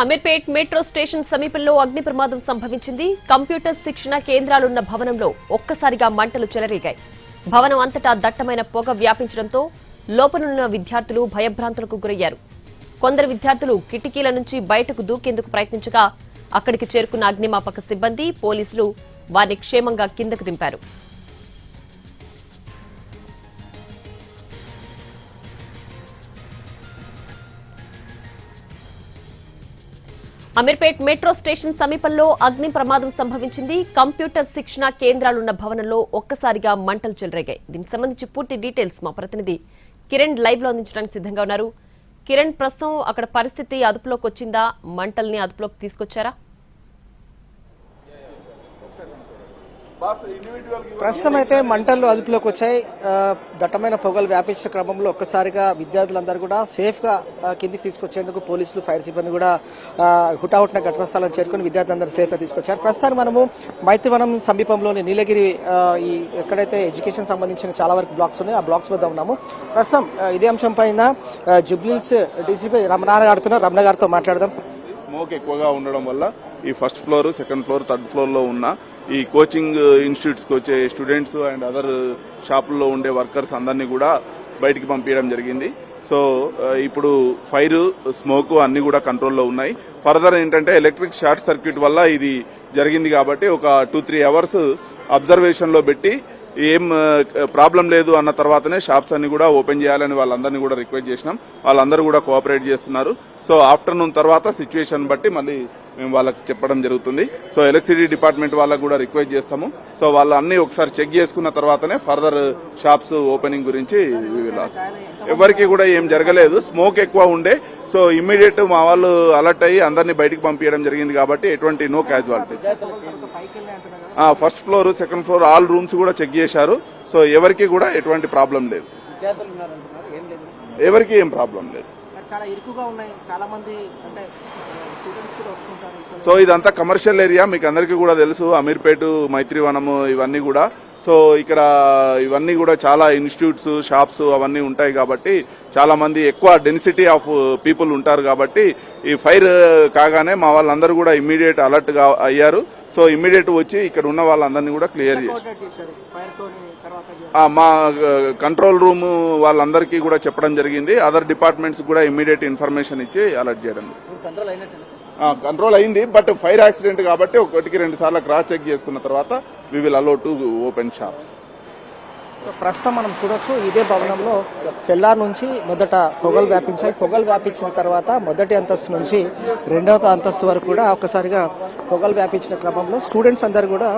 Ameerpet metro station సమీపంలో అగ్ని ప్రమాదం సంభవించింది. కంప్యూటర్ శిక్షణ కేంద్రాలున్న భవనంలో ఒక్కసారిగా మంటలు చెలరేగాయి. భవనం అంతటా దట్టమైన పొగ వ్యాపించడంతో లోపలున్న విద్యార్థులు భయభ్రాంతులకు గురయ్యారు. కొందరు విద్యార్థులు కిటికీల నుంచి బయటకు దూకేందుకు ప్రయత్నించగా అక్కడికి చేరుకున్న అగ్నిమాపక సిబ్బంది, పోలీసులు వారిని క్షేమంగా కిందకు దింపారు. అమీర్పేట్ మెట్రో స్టేషన్ సమీపంలో అగ్ని ప్రమాదం సంభవించింది. కంప్యూటర్ శిక్షణ కేంద్రాలున్న భవనంలో ఒక్కసారిగా మంటలు చెలరేగాయి. దీనికి సంబంధించి పూర్తి డీటెయిల్స్ మా ప్రతినిధి కిరణ్ లైవ్ లో అందించడానికి సిద్ధంగా ఉన్నారు. కిరణ్, ప్రస్తుతం అక్కడ పరిస్థితి అదుపులోకి వచ్చిందా? మంటల్ని అదుపులోకి తీసుకొచ్చారా? ప్రస్తుతం అయితే మంటలు అదుపులోకి వచ్చాయి. దట్టమైన పొగలు వ్యాపించిన క్రమంలో ఒక్కసారిగా విద్యార్థులందరూ కూడా సేఫ్ గా కిందికి తీసుకొచ్చేందుకు పోలీసులు, ఫైర్ సిబ్బంది కూడా హుటాహుటిన ఘటనా స్థలాన్ని చేరుకుని విద్యార్థులందరూ సేఫ్ గా తీసుకొచ్చారు. ప్రస్తుతానికి మనము మైత్రివనం సమీపంలోని నీలగిరి ఈ ఎక్కడైతే ఎడ్యుకేషన్ సంబంధించిన చాలా వరకు బ్లాక్స్ ఉన్నాయో ఆ బ్లాక్స్ వద్ద ఉన్నాము. ప్రస్తుతం ఇదే అంశం పైన జుబ్లీహిల్స్ డీసీపీ రమణ గారితో మాట్లాడదాం. స్మోక్ ఎక్కువగా ఉండడం వల్ల ఈ first floor, second floor, third floor లో ఉన్న ఈ కోచింగ్ ఇన్స్టిట్యూట్స్ కి వచ్చే స్టూడెంట్స్ అండ్ అదర్ షాపుల్లో ఉండే వర్కర్స్ అందరినీ కూడా బయటికి పంపించడం జరిగింది. సో ఇప్పుడు ఫైర్, స్మోక్ అన్ని కూడా కంట్రోల్లో ఉన్నాయి. ఫర్దర్ ఏంటంటే ఎలక్ట్రిక్ షార్ట్ సర్క్యూట్ వల్ల ఇది జరిగింది కాబట్టి ఒక 2-3 అవర్స్ అబ్జర్వేషన్ లో పెట్టి ఏం ప్రాబ్లం లేదు అన్న తర్వాతనే షాప్స్ అన్ని కూడా ఓపెన్ చేయాలని వాళ్ళందరినీ కూడా రిక్వెస్ట్ చేసినాం. వాళ్ళందరూ కూడా కోఆపరేట్ చేస్తున్నారు. సో ఆఫ్టర్నూన్ తర్వాత సిచ్యువేషన్ బట్టి మళ్ళీ మేము వాళ్ళకి చెప్పడం జరుగుతుంది. సో ఎలక్ట్రిసిటీ డిపార్ట్మెంట్ వాళ్ళకు కూడా రిక్వెస్ట్ చేస్తాము. సో వాళ్ళు అన్ని ఒకసారి చెక్ చేసుకున్న తర్వాతనే ఫర్దర్ షాప్స్ ఓపెనింగ్ గురించి ఎవరికి కూడా ఏం జరగలేదు. స్మోక్ ఎక్కువ ఉండే, సో ఇమ్మీడియట్ మా వాళ్ళు అలర్ట్ అయ్యి అందరినీ బయటికి పంపించడం జరిగింది కాబట్టి ఎటువంటి no casualties. First floor, second floor all rooms కూడా చెక్ చేశారు. సో ఎవరికి కూడా ఎటువంటి ప్రాబ్లం లేదు, ఎవరికి ఏం ప్రాబ్లం లేదు. సో ఇదంతా కమర్షియల్ ఏరియా, మీకు అందరికీ కూడా తెలుసు. అమీర్పేట, మైత్రివనము ఇవన్నీ కూడా. సో ఇక్కడ ఇవన్నీ కూడా చాలా ఇన్స్టిట్యూట్స్, షాప్స్ అవన్నీ ఉంటాయి కాబట్టి చాలా మంది ఎక్కువ డెన్సిటీ ఆఫ్ పీపుల్ ఉంటారు కాబట్టి ఈ ఫైర్ కాగానే మా వాళ్ళందరూ కూడా ఇమ్మీడియట్ అలర్ట్ గా అయ్యారు. సో ఇమ్మీడియట్ వచ్చి ఇక్కడ ఉన్న వాళ్ళందరినీ కూడా క్లియర్ చేశారు. మా కంట్రోల్ రూమ్ వాళ్ళందరికీ కూడా చెప్పడం జరిగింది. అదర్ డిపార్ట్మెంట్స్ కూడా ఇమ్మీడియట్ ఇన్ఫర్మేషన్ ఇచ్చి అలర్ట్ చేయడం. కంట్రోల్ అయింది, బట్ ఫైర్ యాక్సిడెంట్ కాబట్టి 1-2 సార్లు క్రాస్ చెక్ చేసుకున్న తర్వాత we will allow to open shops. So ప్రస్తుతం మనం చూడొచ్చు, ఇదే భవనంలో సెల్లార్ నుంచి మొదట పొగలు వ్యాపించాయి. పొగలు వ్యాపించిన తర్వాత మొదటి అంతస్తు నుంచి 2వ అంతస్తు వరకు కూడా ఒక్కసారిగా పొగలు వ్యాపించిన క్రమంలో స్టూడెంట్స్ అందరు కూడా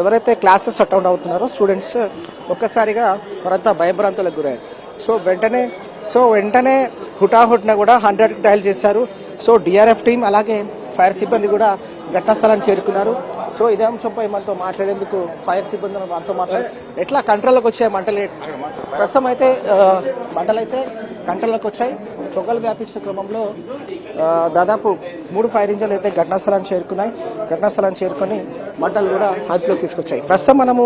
ఎవరైతే క్లాసెస్ అటెండ్ అవుతున్నారో స్టూడెంట్స్ ఒక్కసారిగా వారంతా భయభ్రాంతులకు గురయ్యారు. సో వెంటనే హుటాహుటిన కూడా 100కి డయల్ చేశారు. సో డిఆర్ఎఫ్ టీం అలాగే ఫైర్ సిబ్బంది కూడా ఘటనా స్థలాన్ని చేరుకున్నారు. సో ఇదే అంశంపై మనతో మాట్లాడేందుకు ఫైర్ సిబ్బంది మనతో మాట్లాడారు. ఎట్లా కంట్రోల్లోకి వచ్చాయి మంటలు? ప్రస్తుతం అయితే మంటలైతే కంట్రోల్లోకి వచ్చాయి. పొగలు వ్యాపించిన క్రమంలో దాదాపు 3 ఫైర్ ఇంజన్లు అయితే ఘటనా స్థలాన్ని చేరుకున్నాయి. ఘటనా స్థలాన్ని చేరుకొని మంటలు కూడా అదుపులోకి తీసుకొచ్చాయి. ప్రస్తుతం మనము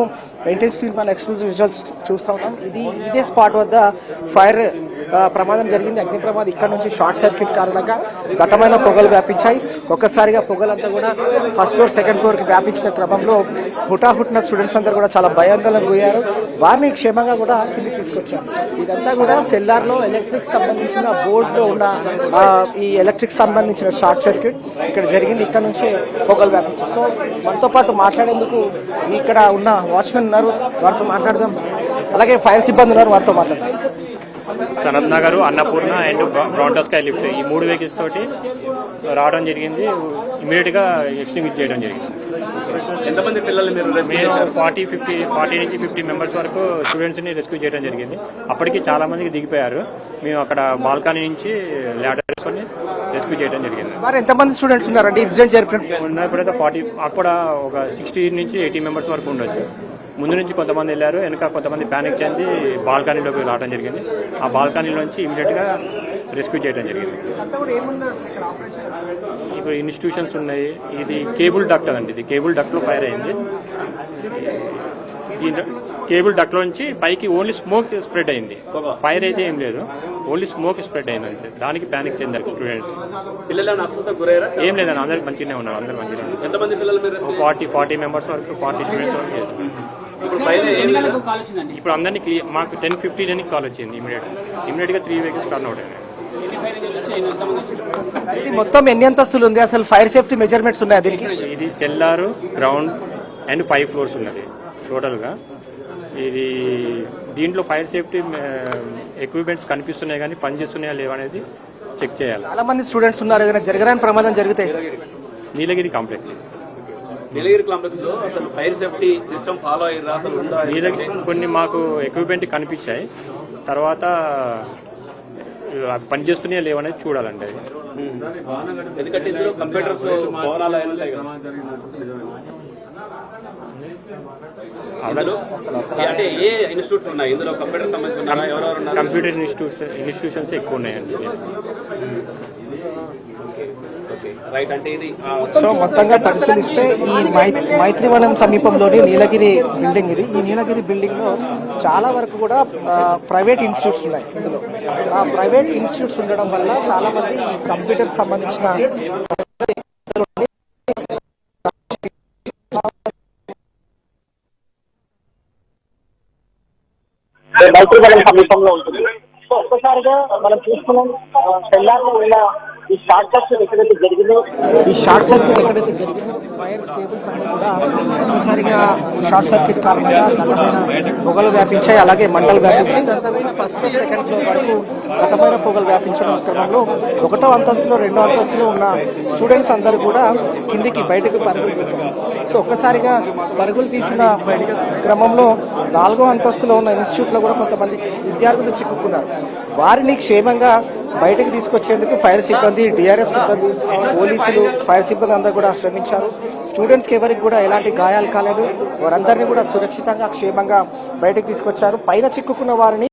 ఎన్టీ స్క్రీన్ పైన ఎక్స్క్లూజివ్ విజువల్స్ చూస్తూ ఉంటాం. ఇదే స్పాట్ వద్ద ఫైర్ ప్రమాదం జరిగింది. అగ్ని ప్రమాదం ఇక్కడ నుంచి షార్ట్ సర్క్యూట్ కారణంగా దట్టమైన పొగలు వ్యాపించాయి. ఒక్కసారిగా పొగలంతా కూడా ఫస్ట్ ఫ్లోర్, సెకండ్ ఫ్లోర్ కి వ్యాపించిన క్రమంలో హుటాహుటిన స్టూడెంట్స్ అందరూ కూడా చాలా భయాందోళనకు పోయారు. వారిని క్షేమంగా కూడా కిందికి తీసుకొచ్చారు. ఇదంతా కూడా సెల్లార్ లో ఎలక్ట్రిక్ సంబంధించిన బోర్డులో ఉన్న ఈ ఎలక్ట్రిక్ సంబంధించిన షార్ట్ సర్క్యూట్ ఇక్కడ జరిగింది. ఇక్కడ నుంచి పొగలు వ్యాపించాయి. సో మనతో పాటు మాట్లాడేందుకు ఇక్కడ ఉన్న వాచ్మెన్ ఉన్నారు, వారితో మాట్లాడదాం. అలాగే ఫైర్ సిబ్బంది ఉన్నారు, వారితో మాట్లాడదాం. Sanath Nagar, Annapurna and brown sky lift ఈ 3 వెహికల్స్ తోటి రావడం జరిగింది. ఇమీడియట్ గా ఎక్స్టింగ్విష్ చేయడం జరిగింది. ఎంతమంది పిల్లలు మీరు? మేము 40 నుంచి 50 మెంబర్స్ వరకు స్టూడెంట్స్ ని రెస్క్యూ చేయడం జరిగింది. అప్పటికి చాలా మందికి దిగిపోయారు. మేము అక్కడ బాల్కనీ నుంచి ల్యాడర్ వేసుకొని రెస్క్యూ చేయడం జరిగింది. మరి ఎంతమంది స్టూడెంట్స్ ఉన్నారండి ఇన్సిడెంట్ జరిగినప్పుడు? ఉన్నప్పుడైతే 40, అక్కడ ఒక 60 నుంచి 80 మెంబర్స్ వరకు ఉండొచ్చు. ముందు నుంచి కొంతమంది వెళ్ళారు, వెనక కొంతమంది ప్యానిక్ చెంది బాల్కనీలోకి రావడం జరిగింది. ఆ బాల్కనీలోంచి ఇమీడియట్ గా రెస్క్యూ చేయడం జరిగింది. ఇప్పుడు ఇన్స్టిట్యూషన్స్ ఉన్నాయి. ఇది కేబుల్ డక్ట్ అండి, ఇది కేబుల్ డక్ట్ లో ఫైర్ అయింది. కేబుల్ డక్ట్ లో నుంచి పైకి ఓన్లీ స్మోక్ స్ప్రెడ్ అయింది, ఫైర్ అయితే ఏం లేదు. ఓన్లీ స్మోక్ స్ప్రెడ్ అయింది అంతే. దానికి ప్యానిక్ చెందారు స్టూడెంట్స్. పిల్లలు అస్వస్థ గురయ్యారా? ఏం లేదండి, అందరికి మంచిగానే ఉన్నారు. అందరు మంచిగా ఉన్నారు. ఎంతమంది పిల్లలు మీరు rescue 40 మెంబర్స్ వరకు, 40 స్టూడెంట్స్ వరకు చేశారు. ఇప్పుడు పైన ఏం లేదు. ఇప్పుడు అందరినీ క్లియర్, మాకు 10:15 కాల్ వచ్చింది. ఇమీడియట్ గా 3 వెహికల్స్ టర్న్ అవుట్ అయినాయి. ఇది మొత్తం ఎన్ని అంతస్తులు ఉంది, అసలు ఫైర్ సేఫ్టీ మెజర్మెంట్స్ ఉన్నాయి దీనికి? ఇది సెల్లార్, గ్రౌండ్ అండ్ 5 ఫ్లోర్స్ ఉన్నది టోటల్గా. ఇది దీంట్లో ఫైర్ సేఫ్టీ ఎక్విప్మెంట్స్ కనిపిస్తున్నాయి కానీ పనిచేస్తున్నాయా లేవా అనేది చెక్ చేయాలి. చాలా మంది స్టూడెంట్స్ ఉన్నారు, ఏదైనా జరగరాని ప్రమాదం జరిగితే? నీలగిరి కాంప్లెక్స్. నీలగిరి కాంప్లెక్స్ లో అసలు ఫైర్ సేఫ్టీ సిస్టమ్ ఫాలో అయ్యారా అసలు ఉందా? నీలగిరి కొన్ని మాకు ఎక్విప్మెంట్ కనిపించాయి, తర్వాత అవి పనిచేస్తున్నాయా లేవనేది చూడాలండి. అది ఎందుకంటే ఇందులో కంప్యూటర్స్ భవనాలు అయి ఉంటాయి కదా. అందులో అంటే ఏ ఇన్స్టిట్యూట్ ఉన్నాయి ఇందులో? కంప్యూటర్ సంబంధించిన ఎవరెవరు ఉన్నారు? కంప్యూటర్ ఇన్స్టిట్యూషన్స్ ఎక్కువ ఉన్నాయండి. రైట్. అంటే ఇది సో మొత్తంగా పరిశీలిస్తే ఈ మైత్రివనం సమీపంలోని నీలగిరి బిల్డింగ్ ఇది. ఈ నీలగిరి బిల్డింగ్ లో చాలా వరకు కూడా ప్రైవేట్ ఇన్స్టిట్యూట్స్ ఉన్నాయి. ఇందులో ఆ ప్రైవేట్ ఇన్స్టిట్యూట్స్ ఉండడం వల్ల చాలా మంది ఈ కంప్యూటర్ సంబంధించిన మైత్రివనం సమీపంలో ఉంటుంది. సో ఒక్కసారిగా మనం చూస్తున్నాం తెల్లారిలో ఉన్న ఈ షార్ట్ సర్క్యూట్ ఎక్కడైతే జరిగిందో వైర్స్ కేబుల్స్ అన్ని కూడా ఒక్కసారిగా షార్ట్ సర్క్యూట్ కారణంగా దట్టమైన పొగలు వ్యాపించాయి, అలాగే మంటలు వ్యాపించాయి. ఇదంతా కూడా ఫస్ట్ సెకండ్ ఫ్లోర్ వరకు దట్టమైన పొగలు వ్యాపించడం క్రమంలో 1వ అంతస్తులో 2వ అంతస్తులో ఉన్న స్టూడెంట్స్ అందరూ కూడా కిందికి బయటకు పరుగులు తీశారు. సో ఒక్కసారిగా పరుగులు తీసిన క్రమంలో 4వ అంతస్తులో ఉన్న ఇన్స్టిట్యూట్ లో కూడా కొంతమంది విద్యార్థులు చిక్కుకున్నారు. వారిని క్షేమంగా బయటకు తీసుకొచ్చేందుకు ఫైర్ సిబ్బంది, డిఆర్ఎఫ్ సిబ్బంది, పోలీసులు, ఫైర్ సిబ్బంది అందరూ కూడా శ్రమించారు. స్టూడెంట్స్కి ఎవరికి కూడా ఎలాంటి గాయాలు కాలేదు. వారందరినీ కూడా సురక్షితంగా క్షేమంగా బయటకు తీసుకొచ్చారు. పైన చిక్కుకున్న వారిని